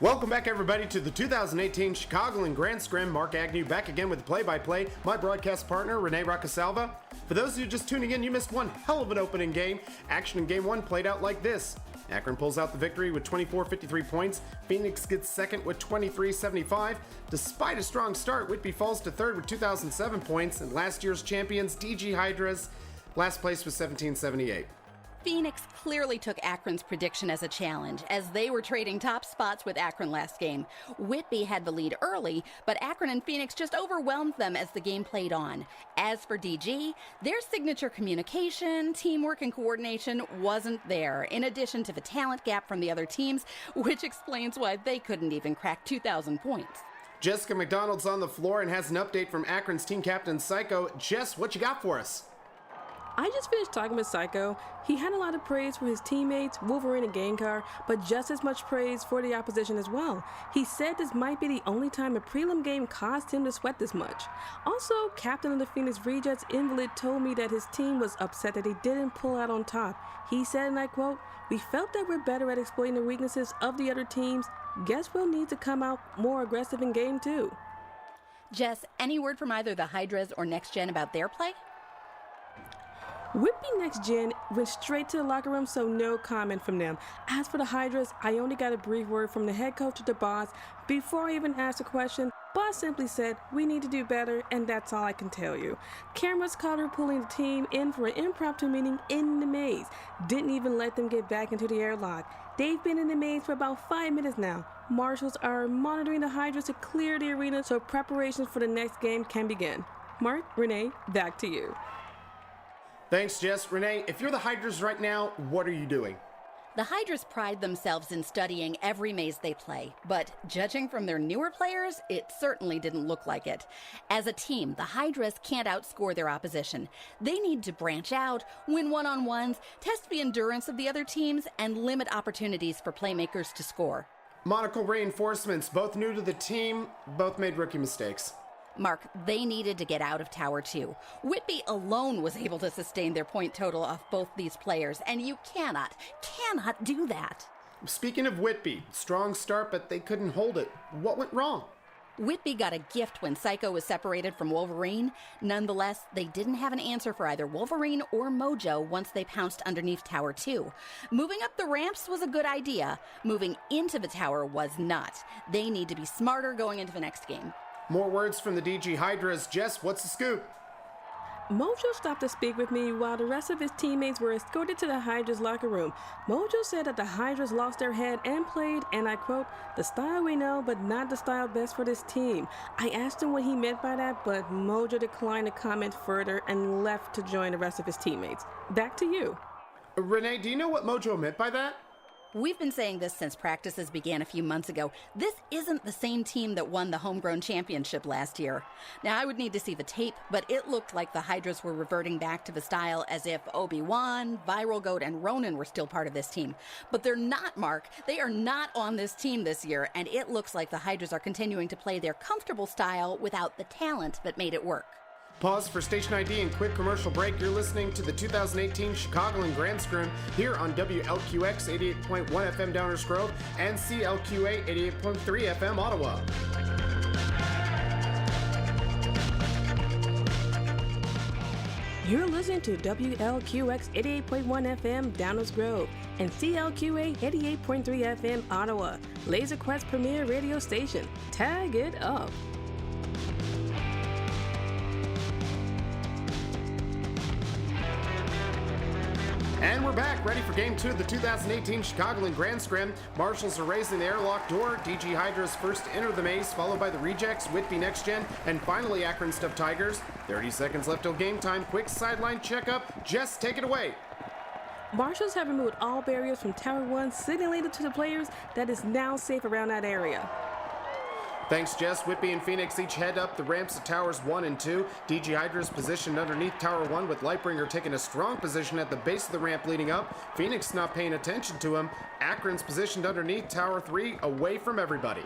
Welcome back, everybody, to the 2018 Chicagoland Grand Scrim. Mark Agnew back again with the play-by-play. My broadcast partner, Renee Roccasalva. For those of you just tuning in, you missed one hell of an opening game. Action in Game 1 played out like this. Akron pulls out the victory with 24-53 points. Phoenix gets second with 23-75. Despite a strong start, Whitby falls to third with 2007 points. And last year's champions, DG Hydras, last place was 1778. Phoenix clearly took Akron's prediction as a challenge, as they were trading top spots with Akron last game. Whitby had the lead early, but Akron and Phoenix just overwhelmed them as the game played on. As for DG, their signature communication, teamwork, and coordination wasn't there, in addition to the talent gap from the other teams, which explains why they couldn't even crack 2,000 points. Jessica MacDonald's on the floor and has an update from Akron's team captain, Psycho. Jess, what you got for us? I just finished talking with Psycho. He had a lot of praise for his teammates, Wolverine and Gengar, but just as much praise for the opposition as well. He said this might be the only time a prelim game caused him to sweat this much. Also, captain of the Phoenix Rejects, Invalid, told me that his team was upset that he didn't pull out on top. He said, and I quote, "We felt that we're better at exploiting the weaknesses of the other teams. Guess we'll need to come out more aggressive in Game 2. Jess, any word from either the Hydras or Nex-Gen about their play? Whitby Nex-Gen went straight to the locker room, so no comment from them. As for the Hydras, I only got a brief word from the head coach to the boss. Before I even asked a question, boss simply said, "We need to do better," and that's all I can tell you. Cameras caught her pulling the team in for an impromptu meeting in the maze. Didn't even let them get back into the airlock. They've been in the maze for about 5 minutes now. Marshals are monitoring the Hydras to clear the arena so preparations for the next game can begin. Mark, Renee, back to you. Thanks, Jess. Renee, if you're the Hydras right now, what are you doing? The Hydras pride themselves in studying every maze they play, but judging from their newer players, it certainly didn't look like it. As a team, the Hydras can't outscore their opposition. They need to branch out, win one-on-ones, test the endurance of the other teams, and limit opportunities for playmakers to score. Monocle reinforcements, both new to the team, both made rookie mistakes. Mark, they needed to get out of Tower 2. Whitby alone was able to sustain their point total off both these players, and you cannot do that. Speaking of Whitby, strong start, but they couldn't hold it. What went wrong? Whitby got a gift when Psycho was separated from Wolverine. Nonetheless, they didn't have an answer for either Wolverine or Mojo once they pounced underneath Tower 2. Moving up the ramps was a good idea. Moving into the tower was not. They need to be smarter going into the next game. More words from the DG Hydras. Jess, what's the scoop? Mojo stopped to speak with me while the rest of his teammates were escorted to the Hydras locker room. Mojo said that the Hydras lost their head and played, and I quote, "the style we know, but not the style best for this team." I asked him what he meant by that, but Mojo declined to comment further and left to join the rest of his teammates. Back to you. Renee, do you know what Mojo meant by that? We've been saying this since practices began a few months ago. This isn't the same team that won the Homegrown Championship last year. Now, I would need to see the tape, but it looked like the Hydras were reverting back to the style as if Obi-Wan, Viral Goat, and Ronan were still part of this team. But they're not, Mark. They are not on this team this year, and it looks like the Hydras are continuing to play their comfortable style without the talent that made it work. Pause for station ID and quick commercial break. You're listening to the 2018 Chicagoland Grand Scrim here on WLQX 88.1 FM Downers Grove and CLQA 88.3 FM Ottawa. You're listening to WLQX 88.1 FM Downers Grove and CLQA 88.3 FM Ottawa, Laser Quest premier radio station. Tag it up. And we're back, ready for Game 2 of the 2018 Chicagoland Grand Scrim. Marshals are raising the airlock door. DG Hydras first to enter the maze, followed by the Rejects, Whitby Nex-Gen, and finally Akron Stuffed-Tigers. 30 seconds left till game time. Quick sideline checkup. Jess, take it away. Marshals have removed all barriers from Tower 1, signaling to the players that it's now safe around that area. Thanks, Jess. Whitby and Phoenix each head up the ramps to Towers 1 and 2. DG Hydras positioned underneath Tower 1 with Lightbringer taking a strong position at the base of the ramp leading up. Phoenix not paying attention to him. Akron's positioned underneath Tower 3 away from everybody.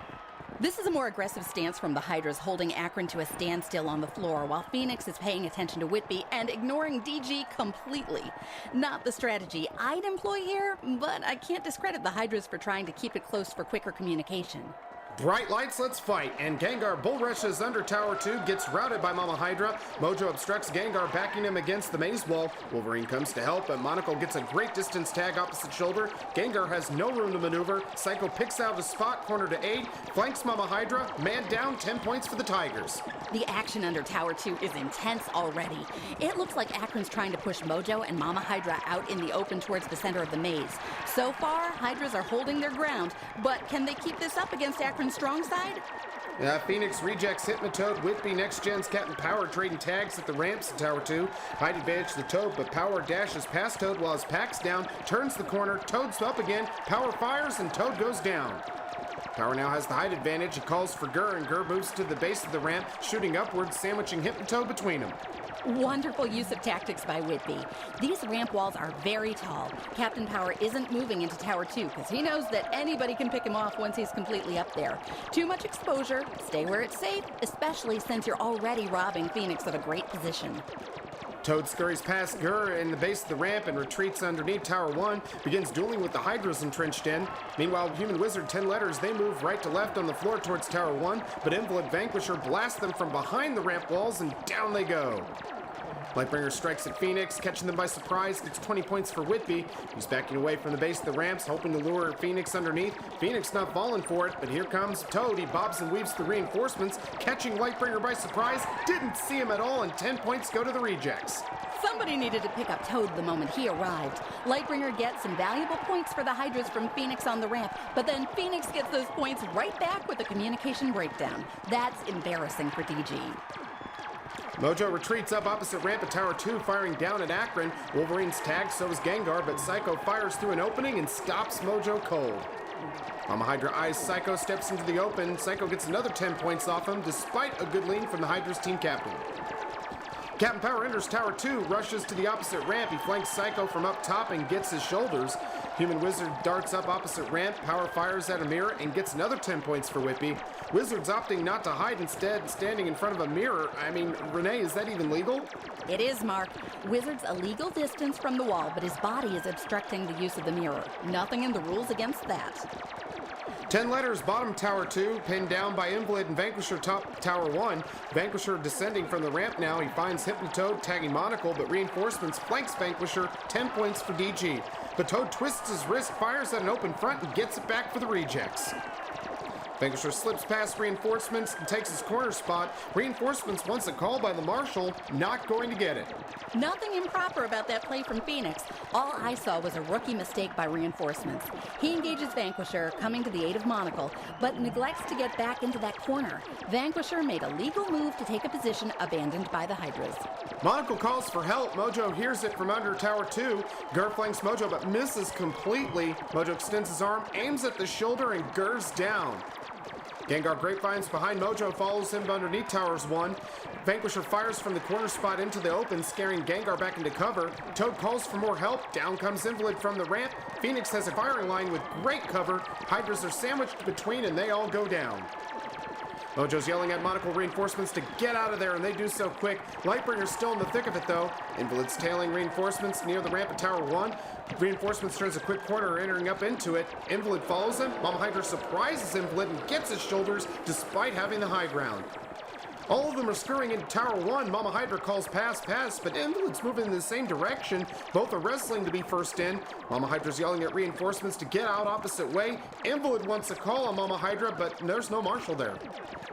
This is a more aggressive stance from the Hydras, holding Akron to a standstill on the floor, while Phoenix is paying attention to Whitby and ignoring DG completely. Not the strategy I'd employ here, but I can't discredit the Hydras for trying to keep it close for quicker communication. Bright lights, let's fight, and Gengar bull rushes under Tower 2, gets routed by Mama Hydra. Mojo obstructs Gengar, backing him against the maze wall. Wolverine comes to help, but Monocle gets a great distance tag opposite shoulder. Gengar has no room to maneuver. Psycho picks out a spot, corner to aid, flanks Mama Hydra, man down, 10 points for the Tigers. The action under Tower 2 is intense already. It looks like Akron's trying to push Mojo and Mama Hydra out in the open towards the center of the maze. So far, Hydras are holding their ground, but can they keep this up against Akron's strong side? Phoenix rejects Hypnotoad. Whitby Nex-Gen's Captain Power trading tags at the ramps at Tower 2. Height advantage to Toad, but Power dashes past Toad while his pack's down, turns the corner, Toad's up again, Power fires, and Toad goes down. Power now has the height advantage. He calls for Gur, and Gur moves to the base of the ramp, shooting upwards, sandwiching Hypnotoad between them. Wonderful use of tactics by Whitby. These ramp walls are very tall. Captain Power isn't moving into Tower 2 because he knows that anybody can pick him off once he's completely up there. Too much exposure, stay where it's safe, especially since you're already robbing Phoenix of a great position. Toad scurries past Gur in the base of the ramp and retreats underneath Tower 1, begins dueling with the Hydras entrenched in. Meanwhile, Human Wizard 10 letters, they move right to left on the floor towards Tower 1, but Invalid Vanquisher blasts them from behind the ramp walls and down they go. Lightbringer strikes at Phoenix, catching them by surprise, gets 20 points for Whitby. He's backing away from the base of the ramps, hoping to lure Phoenix underneath. Phoenix not falling for it, but here comes Toad. He bobs and weaves the reinforcements, catching Lightbringer by surprise. Didn't see him at all, and 10 points go to the rejects. Somebody needed to pick up Toad the moment he arrived. Lightbringer gets some valuable points for the Hydras from Phoenix on the ramp, but then Phoenix gets those points right back with a communication breakdown. That's embarrassing for DG. Mojo retreats up opposite ramp at Tower 2, firing down at Akron. Wolverine's tagged, so is Gengar, but Psycho fires through an opening and stops Mojo cold. Mama Hydra eyes Psycho, steps into the open. Psycho gets another 10 points off him, despite a good lead from the Hydra's team captain. Captain Power enters Tower 2, rushes to the opposite ramp. He flanks Psycho from up top and gets his shoulders. Human Wizard darts up opposite ramp. Power fires at a mirror and gets another 10 points for Whitby. Wizard's opting not to hide, instead standing in front of a mirror. I mean, Renee, is that even legal? It is, Mark. Wizard's a legal distance from the wall, but his body is obstructing the use of the mirror. Nothing in the rules against that. 10 letters, bottom Tower 2, pinned down by Invalid and Vanquisher top Tower 1. Vanquisher descending from the ramp now. He finds Hypnotoad tagging Monocle, but reinforcements flanks Vanquisher, 10 points for DG. But Toad twists his wrist, fires at an open front, and gets it back for the rejects. Vanquisher slips past reinforcements and takes his corner spot. Reinforcements, once a call by the Marshal, not going to get it. Nothing improper about that play from Phoenix. All I saw was a rookie mistake by reinforcements. He engages Vanquisher, coming to the aid of Monocle, but neglects to get back into that corner. Vanquisher made a legal move to take a position abandoned by the Hydras. Monocle calls for help. Mojo hears it from under Tower 2. Gur flanks Mojo, but misses completely. Mojo extends his arm, aims at the shoulder, and Gur's down. Gengar Grapevines behind Mojo, follows him underneath Towers 1. Vanquisher fires from the corner spot into the open, scaring Gengar back into cover. Toad calls for more help. Down comes Invalid from the ramp. Phoenix has a firing line with great cover. Hydras are sandwiched between, and they all go down. Mojo's yelling at Monocle reinforcements to get out of there, and they do so quick. Lightbringer's still in the thick of it, though. Invalid's tailing reinforcements near the ramp at Tower 1. Reinforcements turns a quick corner, entering up into it. Invalid follows him. Mama Hydra surprises Invalid and gets his shoulders, despite having the high ground. All of them are scurrying into Tower 1. Mama Hydra calls pass, but Invalid's moving in the same direction. Both are wrestling to be first in. Mama Hydra's yelling at reinforcements to get out opposite way. Invalid wants a call on Mama Hydra, but there's no Marshal there.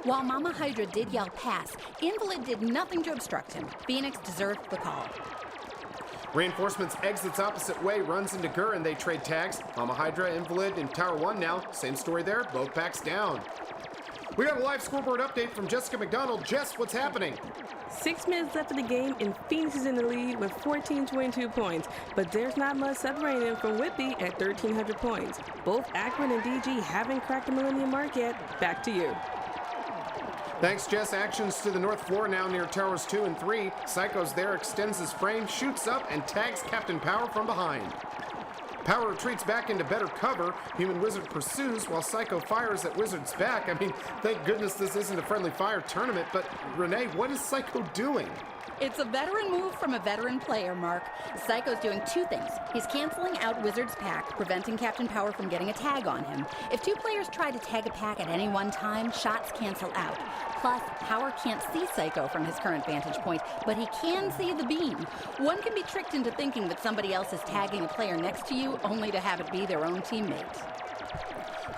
While Mama Hydra did yell pass, Invalid did nothing to obstruct him. Phoenix deserved the call. Reinforcements exits opposite way, runs into Gur, and they trade tags. Mama Hydra, Invalid, in Tower 1 now. Same story there, both packs down. We got a live scoreboard update from Jessica MacDonald. Jess, what's happening? 6 minutes left of the game, and Phoenix is in the lead with 1422 points. But there's not much separating them from Whitby at 1,300 points. Both Akron and DG haven't cracked the millennium mark yet. Back to you. Thanks, Jess. Actions to the north floor now near Towers 2 and 3. Psycho's there, extends his frame, shoots up, and tags Captain Power from behind. Power retreats back into better cover. Human Wizard pursues while Psycho fires at Wizard's back. I mean, thank goodness this isn't a friendly fire tournament, but Renee, what is Psycho doing? It's a veteran move from a veteran player, Mark. Psycho's doing two things. He's canceling out Wizard's pack, preventing Captain Power from getting a tag on him. If two players try to tag a pack at any one time, shots cancel out. Plus, Power can't see Psycho from his current vantage point, but he can see the beam. One can be tricked into thinking that somebody else is tagging a player next to you, only to have it be their own teammate.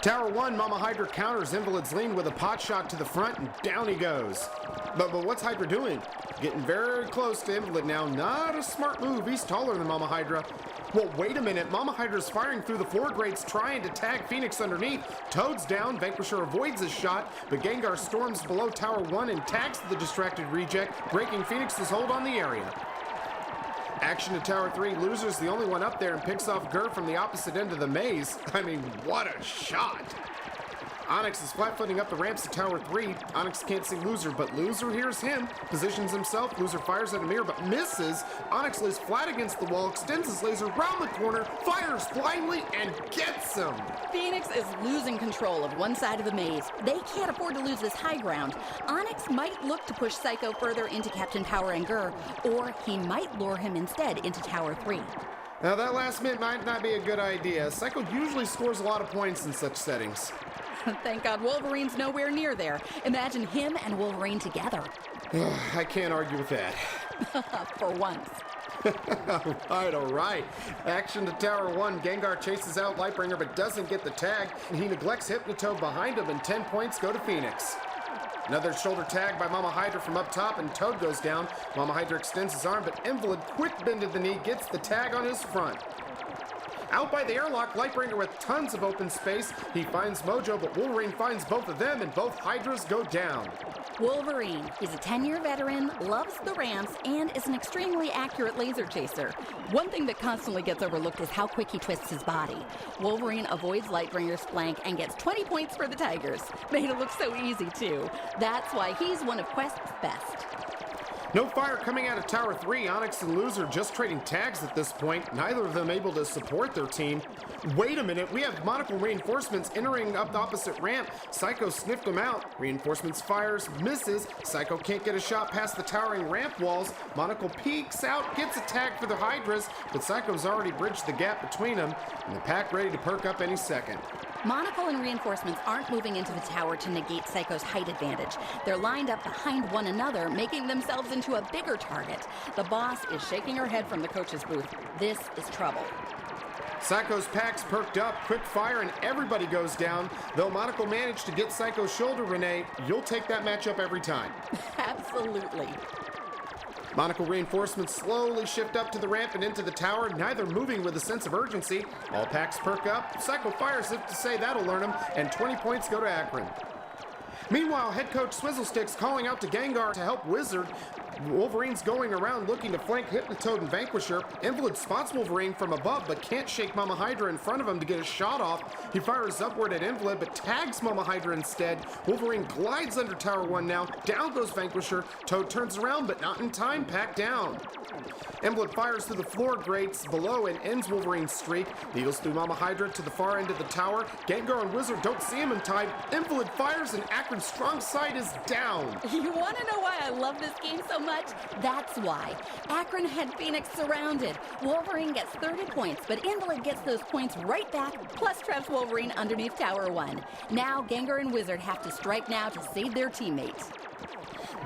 Tower 1, Mama Hydra counters Invalid's lean with a pot shot to the front, and down he goes. But what's Hydra doing? Getting very close to Invalid now. Not a smart move. He's taller than Mama Hydra. Well, wait a minute. Mama Hydra's firing through the floor grates, trying to tag Phoenix underneath. Toad's down. Vanquisher avoids his shot, but Gengar storms below Tower 1 and tags the distracted reject, breaking Phoenix's hold on the area. Action to Tower 3. Loser's the only one up there and picks off Gurr from the opposite end of the maze. I mean, what a shot! Onyx is flat-footing up the ramps to Tower 3. Onyx can't see Loser, but Loser hears him, positions himself. Loser fires at a mirror, but misses. Onyx lays flat against the wall, extends his laser round the corner, fires blindly, and gets him. Phoenix is losing control of one side of the maze. They can't afford to lose this high ground. Onyx might look to push Psycho further into Captain Power and Gurr, or he might lure him instead into Tower 3. Now that last minute might not be a good idea. Psycho usually scores a lot of points in such settings. Thank God Wolverine's nowhere near there. Imagine him and Wolverine together. I can't argue with that. For once. All right. Action to Tower 1. Gengar chases out Lightbringer but doesn't get the tag. He neglects Hypnotoad behind him and 10 points go to Phoenix. Another shoulder tag by Mama Hydra from up top and Toad goes down. Mama Hydra extends his arm but Invalid quick bend to the knee gets the tag on his front. Out by the airlock, Lightbringer with tons of open space. He finds Mojo, but Wolverine finds both of them, and both Hydras go down. Wolverine. He's a 10-year veteran, loves the ramps, and is an extremely accurate laser chaser. One thing that constantly gets overlooked is how quick he twists his body. Wolverine avoids Lightbringer's flank and gets 20 points for the Tigers. Made it look so easy, too. That's why he's one of Quest's best. No fire coming out of Tower 3. Onyx and Loser just trading tags at this point. Neither of them able to support their team. Wait a minute, we have Monocle Reinforcements entering up the opposite ramp. Psycho sniffed them out. Reinforcements fires, misses. Psycho can't get a shot past the towering ramp walls. Monocle peeks out, gets a tag for the Hydras, but Psycho's already bridged the gap between them, and the pack ready to perk up any second. Monocle and Reinforcements aren't moving into the tower to negate Psycho's height advantage. They're lined up behind one another, making themselves into a bigger target. The boss is shaking her head from the coach's booth. This is trouble. Psycho's pack's perked up, quick fire, and everybody goes down. Though Monocle managed to get Psycho's shoulder, Renee, you'll take that matchup every time. Absolutely. Monocle Reinforcements slowly shift up to the ramp and into the tower, neither moving with a sense of urgency. All packs perk up. Psycho fires if to say that'll learn him, and 20 points go to Akron. Meanwhile, head coach Swizzlestick's calling out to Gengar to help Wizard. Wolverine's going around looking to flank Hypnotoad and Vanquisher. Invalid spots Wolverine from above but can't shake Mama Hydra in front of him to get a shot off. He fires upward at Invalid but tags Mama Hydra instead. Wolverine glides under Tower 1 now. Down goes Vanquisher. Toad turns around but not in time. Pack down. Invalid fires through the floor grates below and ends Wolverine's streak. Needles through Mama Hydra to the far end of the tower. Gengar and Wizard don't see him in time. Invalid fires and Akron's strong side is down. You want to know why I love this game so much? That's why. Akron had Phoenix surrounded. Wolverine gets 30 points, but Invalid gets those points right back, plus traps Wolverine underneath Tower 1. Now Gengar and Wizard have to strike now to save their teammates.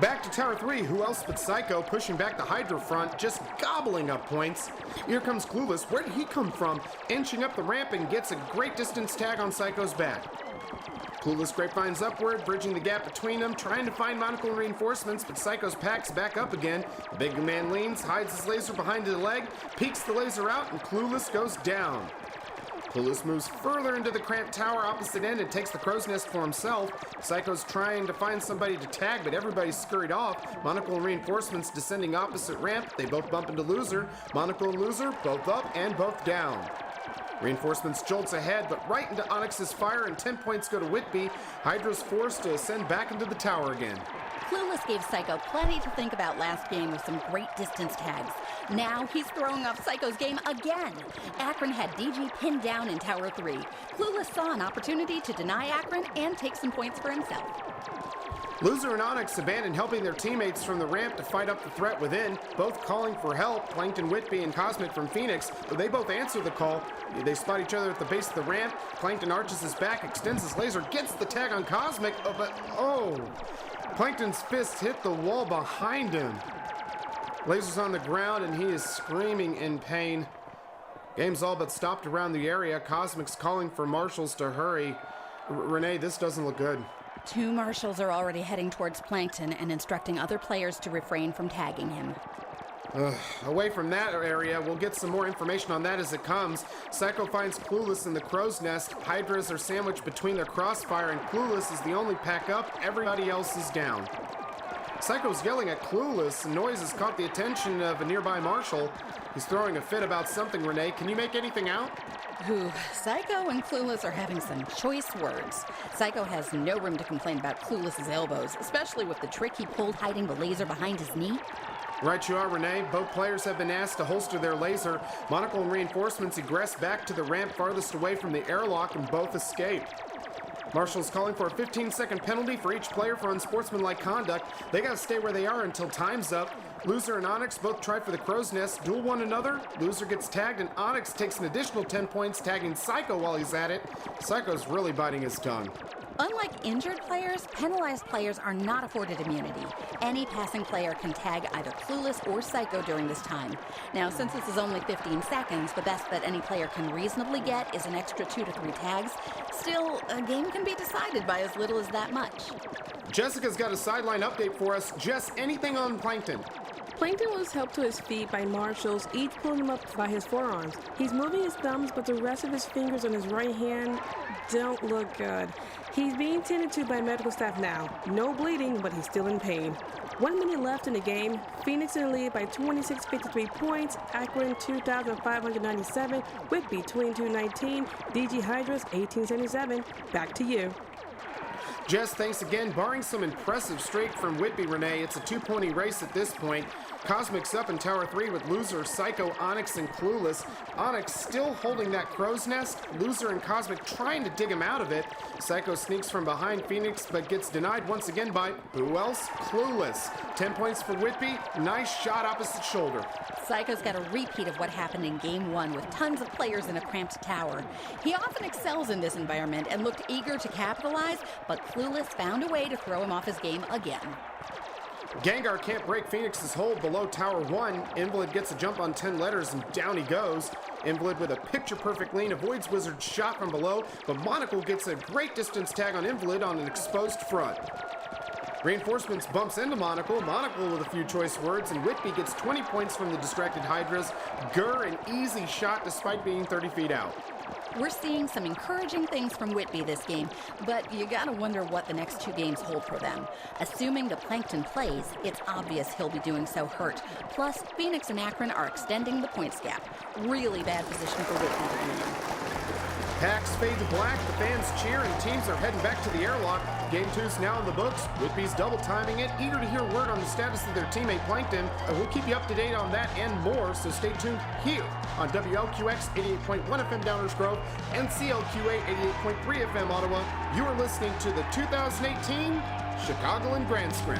Back to Tower 3, who else but Psycho pushing back the Hydra front, just gobbling up points. Here comes Clueless. Where did he come from? Inching up the ramp and gets a great distance tag on Psycho's back. Clueless grapevines upward, bridging the gap between them, trying to find Monocle Reinforcements, but Psycho's pack's back up again. The big man leans, hides his laser behind the leg, peeks the laser out, and Clueless goes down. Clueless moves further into the cramped tower opposite end and takes the crow's nest for himself. Psycho's trying to find somebody to tag, but everybody's scurried off. Monocle and Reinforcements descending opposite ramp. They both bump into Loser. Monocle and Loser both up and both down. Reinforcements jolts ahead, but right into Onyx's fire, and 10 points go to Whitby. Hydra's forced to ascend back into the tower again. Clueless gave Psycho plenty to think about last game with some great distance tags. Now he's throwing off Psycho's game again. Akron had DG pinned down in Tower 3. Clueless saw an opportunity to deny Akron and take some points for himself. Loser and Onyx abandoned helping their teammates from the ramp to fight up the threat within, both calling for help. Plankton, Whitby, and Cosmic from Phoenix, but they both answer the call. They spot each other at the base of the ramp. Plankton arches his back, extends his laser, gets the tag on Cosmic, Plankton's fist hit the wall behind him. Laser's on the ground and he is screaming in pain. Game's all but stopped around the area. Cosmic's calling for marshals to hurry. Renee, this doesn't look good. 2 marshals are already heading towards Plankton and instructing other players to refrain from tagging him. Away from that area, we'll get some more information on that as it comes. Psycho finds Clueless in the crow's nest. Hydras are sandwiched between their crossfire, and Clueless is the only pack up. Everybody else is down. Psycho's yelling at Clueless. Noise has caught the attention of a nearby marshal. He's throwing a fit about something, Renee. Can you make anything out? Psycho and Clueless are having some choice words. Psycho has no room to complain about Clueless's elbows, especially with the trick he pulled hiding the laser behind his knee. Right you are, Renee. Both players have been asked to holster their laser. Monocle and reinforcements egress back to the ramp farthest away from the airlock, and both escape. Marshall's calling for a 15-second penalty for each player for unsportsmanlike conduct. They gotta stay where they are until time's up. Loser and Onyx both try for the crow's nest, duel one another. Loser gets tagged, and Onyx takes an additional 10 points, tagging Psycho while he's at it. Psycho's really biting his tongue. Unlike injured players, penalized players are not afforded immunity. Any passing player can tag either Clueless or Psycho during this time. Now, since this is only 15 seconds, the best that any player can reasonably get is an extra 2 to 3 tags. Still, a game can be decided by as little as that much. Jessica's got a sideline update for us. Jess, anything on Plankton? Plankton was helped to his feet by marshals, each pulling him up by his forearms. He's moving his thumbs, but the rest of his fingers on his right hand don't look good. He's being tended to by medical staff now. No bleeding, but he's still in pain. 1 minute left in the game. Phoenix in the lead by 2653 points. Akron 2,597. Whitby 2219. DG Hydras 1877. Back to you. Jess, thanks again. Barring some impressive streak from Whitby, Renee, it's a 2-pony race at this point. Cosmic's up in Tower 3 with Loser, Psycho, Onyx, and Clueless. Onyx still holding that crow's nest. Loser and Cosmic trying to dig him out of it. Psycho sneaks from behind Phoenix, but gets denied once again by, who else? Clueless. 10 points for Whitby. Nice shot opposite shoulder. Psycho's got a repeat of what happened in Game 1 with tons of players in a cramped tower. He often excels in this environment and looked eager to capitalize, but Clueless found a way to throw him off his game again. Gengar can't break Phoenix's hold below Tower 1. Invalid gets a jump on 10 letters, and down he goes. Invalid with a picture-perfect lean avoids Wizard's shot from below, but Monocle gets a great distance tag on Invalid on an exposed front. Reinforcements bumps into Monocle. Monocle with a few choice words, and Whitby gets 20 points from the distracted Hydras. Gurr, an easy shot despite being 30 feet out. We're seeing some encouraging things from Whitby this game, but you gotta wonder what the next 2 games hold for them. Assuming the Plankton plays, it's obvious he'll be doing so hurt. Plus, Phoenix and Akron are extending the points gap. Really bad position for Whitby to be in. Packs fade to black, the fans cheer, and teams are heading back to the airlock. Game 2's now in the books. Whitby's double timing it, eager to hear word on the status of their teammate Plankton. We'll keep you up to date on that and more, so stay tuned here on WLQX 88.1 FM Downers Grove and CLQA 88.3 FM Ottawa. You are listening to the 2018 Chicagoland Grand Scrim.